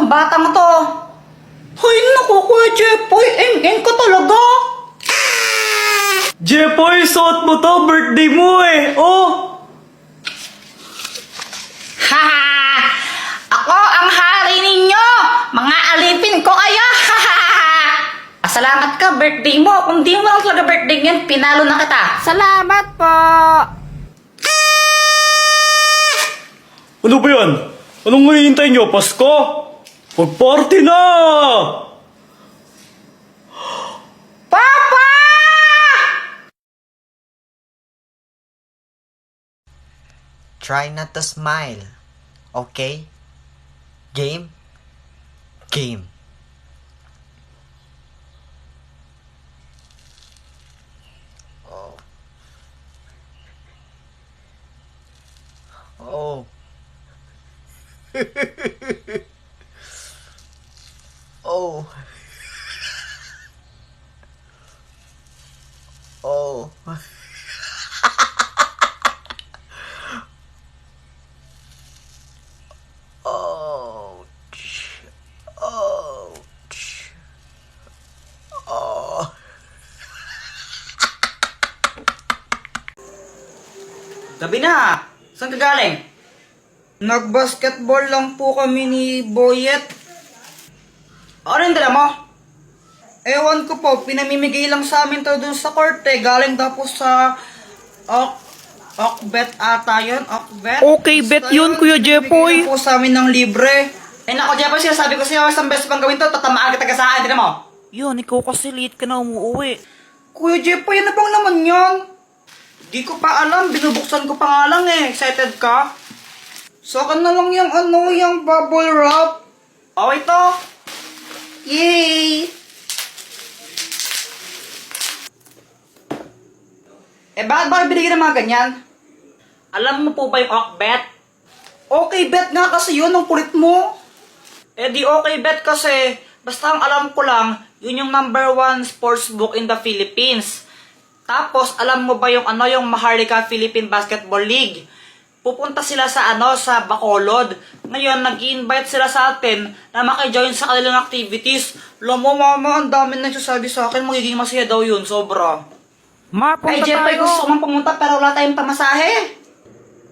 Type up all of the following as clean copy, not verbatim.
tong batang to? Hay naku, Kuya Jepoy, eng-eng ka talaga. Jepoy, suot mo to, birthday mo eh. Oh! Haha! Ako ang hari ninyo! Mga alipin ko kayo! Haha! Salamat ka, birthday mo. Kung di mo lang talaga birthday yan, pinalo na kita. Salamat po! Ano ba yan? Anong hihintay nyo? Pasko? Mag-party na! Papa! Try not to smile. Okay? Game? Game. Oh. Oh. Oh. Oh. Ouch. Ouch. Oh. Gabi na! Saan ka galing? Nag-basketball lang po kami ni Boyet. Ano yung dala mo? Ewan ko po, pinamimigay lang sa amin to dun sa court eh. Galing daw po sa Okbet ata yun, Okbet. Okay, bet yun, Kuya Jepoy. Pinamimigay lang po sa amin ng libre. Eh nako Jepoy, sinasabi ko sa'yo, isang beses pang gawin to, tatamaan kita kasaan, tignan mo. Yun, ikaw kasi late ka na umuwi. Kuya Jepoy, ano bang naman yun? Di ko pa alam, binubuksan ko pa nga lang eh. Excited ka? So, na lang yung bubble wrap. Oh, ito. Yay! Eh, bakit ba binigyan ng mga ganyan? Alam mo po ba yung Okbet? Okay bet nga kasi yun, ang kulit mo. Eh di okay bet kasi, basta ang alam ko lang, yun yung #1 sports book in the Philippines. Tapos, alam mo ba yung yung Maharlika Philippine Basketball League? Pupunta sila sa sa Bacolod. Ngayon, nag-i-invite sila sa atin na maki-join sa kanilang activities. Alam mo, mama, ang dami nagsasabi sa akin, magiging masaya daw yun, sobra. Ay, Jepoy, gusto ko man pumunta pero wala tayong pamasahe.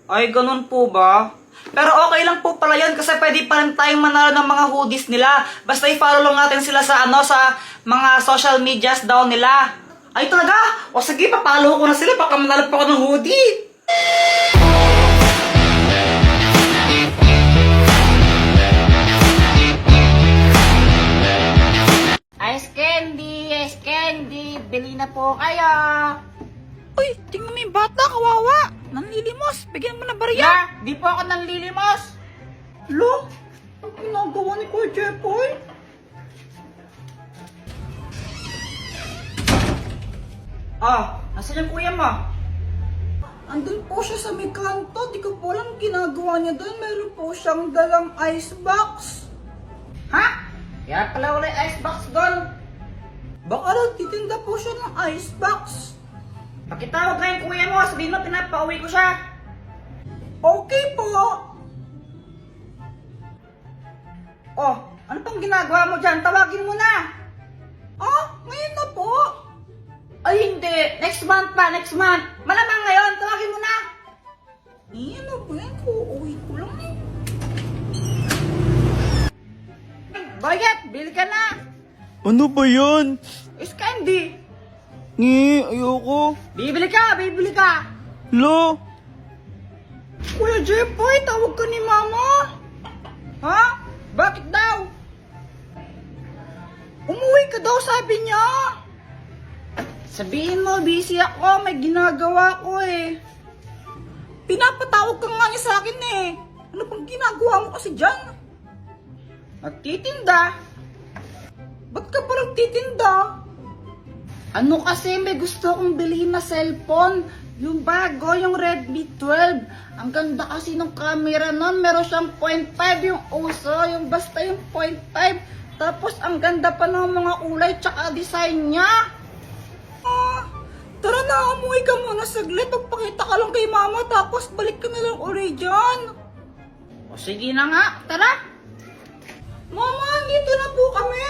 Ay, ganun po ba? Pero okay lang po pala yun kasi pwede pa rin tayong manalo ng mga hoodies nila. Basta i-follow lang natin sila sa sa mga social medias daw nila. Ay, talaga? O sige, papalo ko na sila. Baka manalo pa ako ng hoodie. Ice candy, bili na po kayo. Uy, tingnan mo yung bata, kawawa. Nanlilimos, bigyan mo na bariya. Di po ako nanlilimos. Lo, ang ginagawa ni Kuya Jepoy? Nasaan yung kuya mo? Andun po siya sa may kanto. Di ko po alam ginagawa niya doon. Meron po siyang dalang icebox. Ha? Kaya pala wala yung icebox doon. Baka nagtitinda po siya ng icebox. Pakitawag na yung kuya mo. Sabihin mo, pinapauwi ko siya. Okay po. Oh, ano pang ginagawa mo dyan? Tawagin mo na. Ngayon na po. Ay, hindi. Next month pa, next month. Malamang ngayon, tawagin mo na. Ano ba yan? Uuwi ko lang eh. Boyet, bili ka na. Ano ba yan? Is candy. Ayoko. Bibili ka. Lo, Kuya Jepoy, tawag ka ni Mama. Ha? Bakit daw? Umuwi ka daw, sabi niya. Sabihin mo, busy ako. May ginagawa ko eh. Pinapatawag ka nga niya sa akin eh. Ano pang ginagawa mo kasi dyan? Nagtitinda. Ba't ka pa nagtitinda? Ano kasi, may gusto kong bilhin na cellphone. Yung bago, yung Redmi 12. Ang ganda kasi ng camera nun. Meron siyang 0.5 yung uso. Yung basta yung 0.5. Tapos, ang ganda pa ng mga kulay tsaka design niya. Tara na, umuwi ka muna saglit. Magpakita ka lang kay Mama. Tapos, balik ka na lang ulit dyan. O sige na nga, tara. Mama, dito na po kami.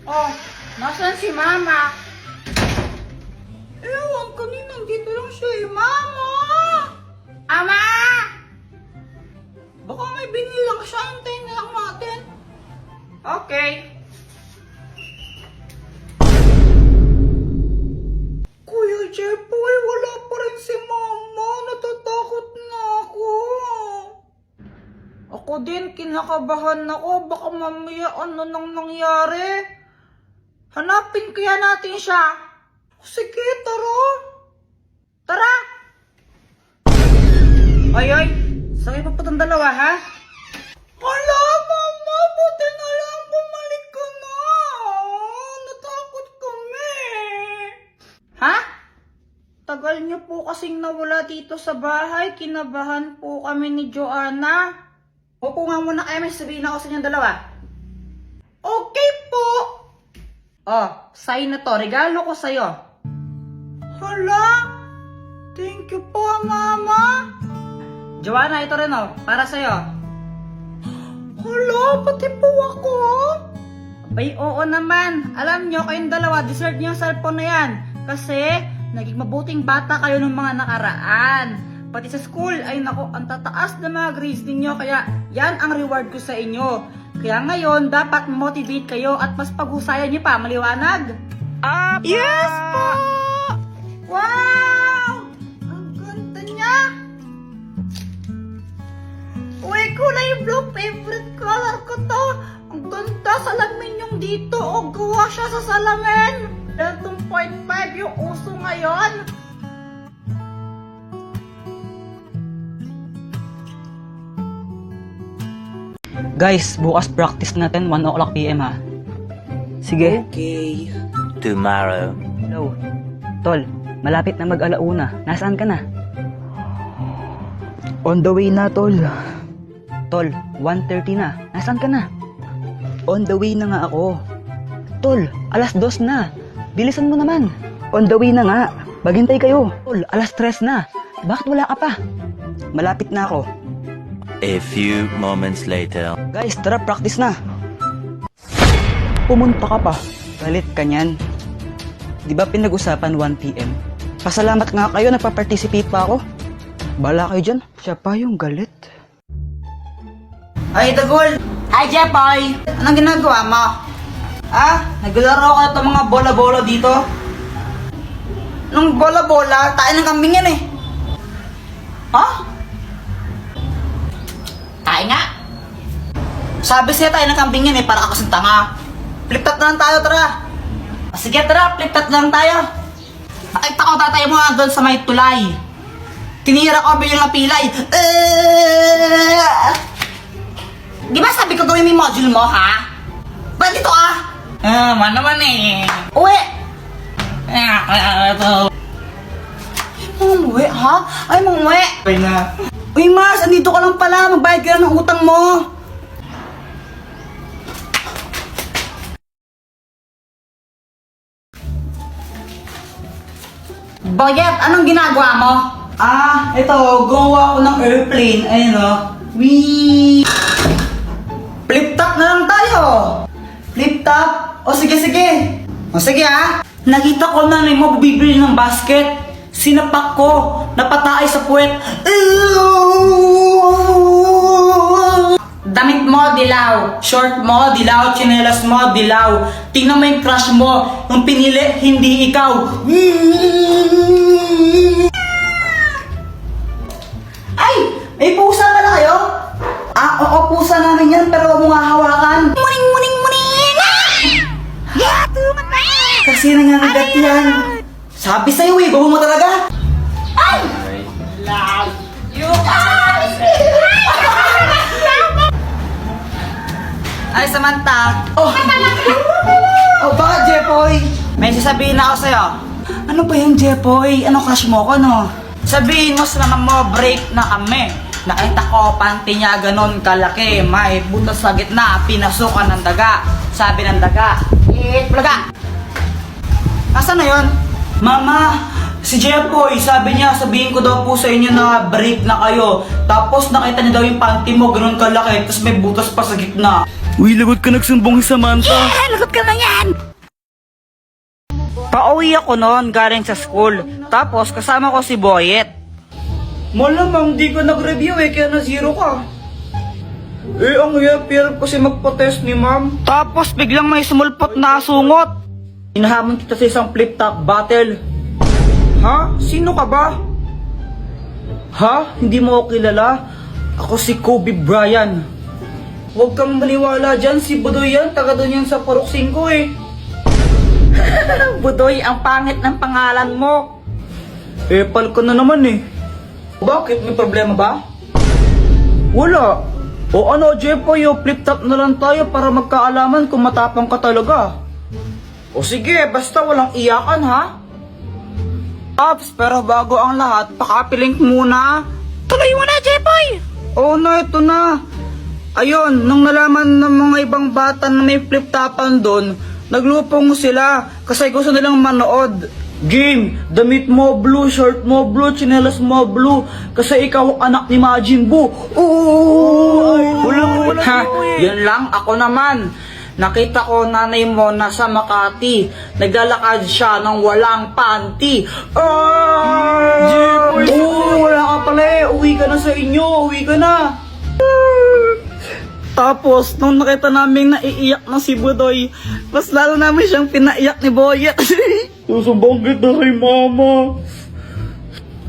Oh, nasan si Mama? Ewan, kanina dito lang siya eh. Mama! Ama! Baka may binilang siya. Hintayin na lang natin. Okay. Kuya Jepoy, wala pa rin si Mama. Natatakot na ako. Ako din, kinakabahan ako. Baka mamaya ano nang nangyari. Hanapin kaya natin siya. Sige, tara. Tara. Ay, sakay pa itong dalawa, ha? Hala, Mama, buti na lang bumalik ka na. Natakot kami. Ha? Tagal niyo po kasing nawala dito sa bahay. Kinabahan po kami ni Joanna. Upo nga muna kayo, may sabihin ako sa inyong dalawa. Okay po. Oh, sign na to. Regalo ko sa'yo. Hala, thank you po, Mama. Joanna, ito rin oh, para sa'yo. Hala, pati po ako. Abay, oo naman. Alam nyo, kayong dalawa, deserve nyo yung cellphone na yan. Kasi, naging mabuting bata kayo ng mga nakaraan. Pati sa school, ay nako, ang tataas na mga grades ninyo. Kaya, yan ang reward ko sa inyo. Kaya ngayon, dapat motivate kayo at mas paghusayan nyo pa. Maliwanag? Yes po! Wow! Ang ganda niya! Uy, kulay blue, favorite color ko to. Ang ganda, salamin yung dito. O, gawa siya sa salamin. 2.5 yung uso ngayon. Guys, bukas practice natin 1 o'clock PM ha. Sige. Okay. Tomorrow. Hello. Tol, malapit na mag-alauna. Nasaan ka na? On the way na, Tol. Tol, 1:30 na. Nasaan ka na? On the way na nga ako. Tol, 2:00 na. Bilisan mo naman. On the way na nga. Maghintay kayo. Tol, 3:00 na. Bakit wala ka pa? Malapit na ako. A few moments later. Guys, tara, practice na. Pumunta ka pa. Galit ka niyan. Di ba pinag-usapan 1 PM? Pasalamat nga kayo, nagpa-participate pa ako. Bala kayo dyan. Siya pa yung galit. Ay, Dagol! Hi, Jepoy! Anong ginagawa mo? Ah, naglaro ka itong mga bola-bola dito? Nung bola-bola, tayo ng kambing yan eh. Ha? Tayo nga. Sabi siya tayo ng kambing yan eh, para ako kasing tanga. Flip-top na lang tayo, tara. Sige, tara, flip-top na lang tayo. Nakita ko tatay mo nga doon sa may tulay. Tinira ko yung pilay. Di ba sabi ko gawin mo yung module mo, ha? Ba't dito ka? Man naman eh. Uwi! Umuwi, ha? Ay, umuwi. Uwi na. Uy, Mars, andito ka lang pala. Magbayad ka lang ng utang mo. Bayat, anong ginagawa mo? Ah, ito, gawa ko ng airplane. Ayun o. Wee! Flip-top na lang tayo. Flip-top. O sige, sige. O sige ha. Nakita ko na mo bibili ng basket. Sinapak ko. Napatay sa puwet. Damit mo, dilaw. Short mo, dilaw. Chinelas mo, dilaw. Tingnan mo yung crush mo. Yung pinili, hindi ikaw. Ay! May pusa pala kayo? Ah, oo, pusa namin yan, pero huwag mo nga hawakan. Muning, muning, muning! Kasi nangangagat yan. Sabi sa'yo eh, bago mo talaga. Ay! Love you guys! Ay, Samantha. Oh, oh bakit, Jepoy? May sasabihin na ako sa'yo. Ano ba yung Jepoy? Ano crush mo ko, no? Sabihin mo sa mama mo, break na kami. Nakita ko, panty niya ganon kalaki. May butas sa gitna, pinasukan ng daga. Sabi ng daga, bulaga. Nasaan na yun? Mama, Si Jeffoy, sabi niya, sabihin ko daw po sa inyo na break na kayo. Tapos nakita niya daw yung panty mo, ganun kalaki, tapos may butas pa sa gitna. Uy, lagot ka nagsumbong si Samantha. Lagot ka na yan! Pauwi ako noon galing sa school. Tapos kasama ko si Boyet. Malamang di ka nag-review kaya na zero ka. Ang hirap kasi magpa-test ni ma'am. Tapos biglang may sumulpot na asungot. Hinahamon kita sa isang flip-top battle. Ha? Sino ka ba? Ha? Hindi mo ako kilala? Ako si Kobe Bryant. Huwag kang maniwala dyan, si Budoy yan, taga doon yan sa Purok 5 Budoy, ang pangit ng pangalan mo. Epal ko na naman Bakit? May problema ba? Wala. O ano, Jeffoy, flip-top na lang tayo para magkaalaman kung matapang ka talaga. O sige, basta walang iyakan ha. Ops, pero bago ang lahat, pakapilink muna. Tuloy mo na, Jeffoy! Oo na, ito na. Ayun, nung nalaman ng mga ibang bata na may flip-topan doon, naglupong sila kasi gusto nilang manood. Game, damit mo blue, shirt mo blue, tsinelas mo blue, kasi ikaw anak ni Majin Buu. Wala. Ha, yun lang, ako naman. Nakita ko nanay mo nasa Makati. Naglalakad siya ng walang panty. Wala ka pala Uwi ka na sa inyo. Uwi ka na. Tapos, nung nakita namin naiiyak na si Budoy, mas lalo namin siyang pinaiyak ni Boyet. Susumbong kita kay mama.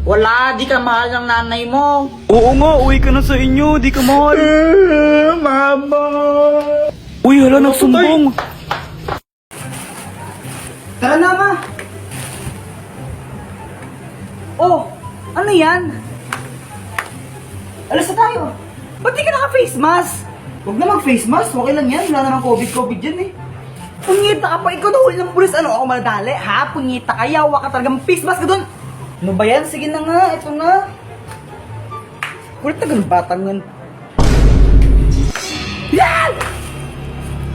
Wala, di ka mahal ng nanay mo. Oo nga, uwi ka na sa inyo, di ka mahal. Mama. Uy, hala, nagsumbong. Tara na, ma. Oh, ano yan? Alas na tayo. Ba't di ka naka-face mask? Huwag na mag-face mask, okay lang yan. Wala namang COVID dyan Punyita ka pa, ikaw na huli ng pulis. Ano ako madali, ha? Punyita ka, yawa ka talaga. Face mask ka dun. Ano ba yan? Sige na nga, ito na. Kulit na ganun batang yan. Yan!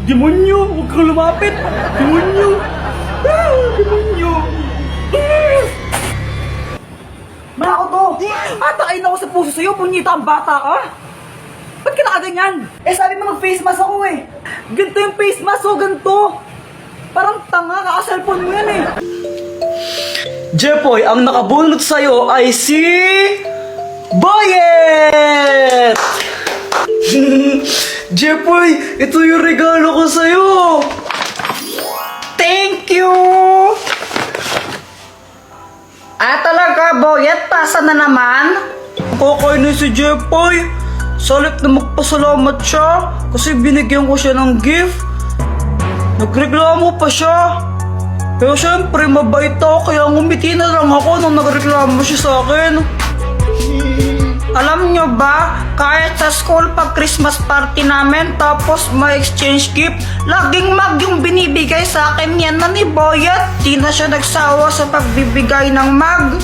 Demonyo, huwag kang lumapit. Demonyo. Demonyo. Manako to! Atakain ako sa puso sa'yo, punyita ang bata ka! Ba't ka nakaganyan? Sabi mo mag-face mask ako Ganito yung face mask ganito! Parang tanga, kaka-cellphone mo yan Jeffoy, ang nakabunot sa'yo ay si... Boyet! Jeffoy, ito yung regalo ko sa'yo! Thank you! Talaga, Boyet, pasa na naman? Kakainin si Jeffoy. Salit na magpasalamat siya kasi binigyan ko siya ng gift. Nagreklamo pa siya. Pero syempre, mabait ako kaya ngumiti na lang ako nung nagreklamo siya sa akin. Alam nyo ba, kahit sa school pag Christmas party namin tapos may exchange gift, laging mag yung binibigay sa akin yan na ni Boyet. Di na siya nagsawa sa pagbibigay ng mag.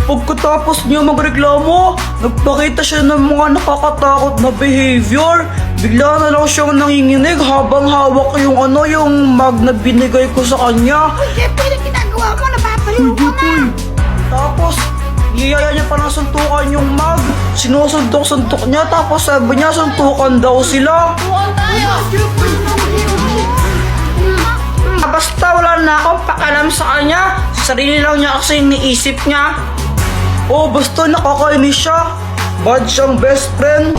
Pagkatapos niya magreklamo, nagpakita siya ng mga nakakatakot na behavior. Bigla na lang siyang nanginginig habang hawak yung yung mag na binigay ko sa kanya. Jeffoy, na ginagawa mo? Napapaliw ko na! Tapos, niyaya niya pa ng suntukan yung mag. Sinusuntok-suntok niya, tapos sabi niya suntukan daw sila. Buwan tayo! Basta wala na akong pakialam sa kanya. Sarili lang niya kasi iniisip niya. Oh, basta nakakainis siya. Bad siyang best friend.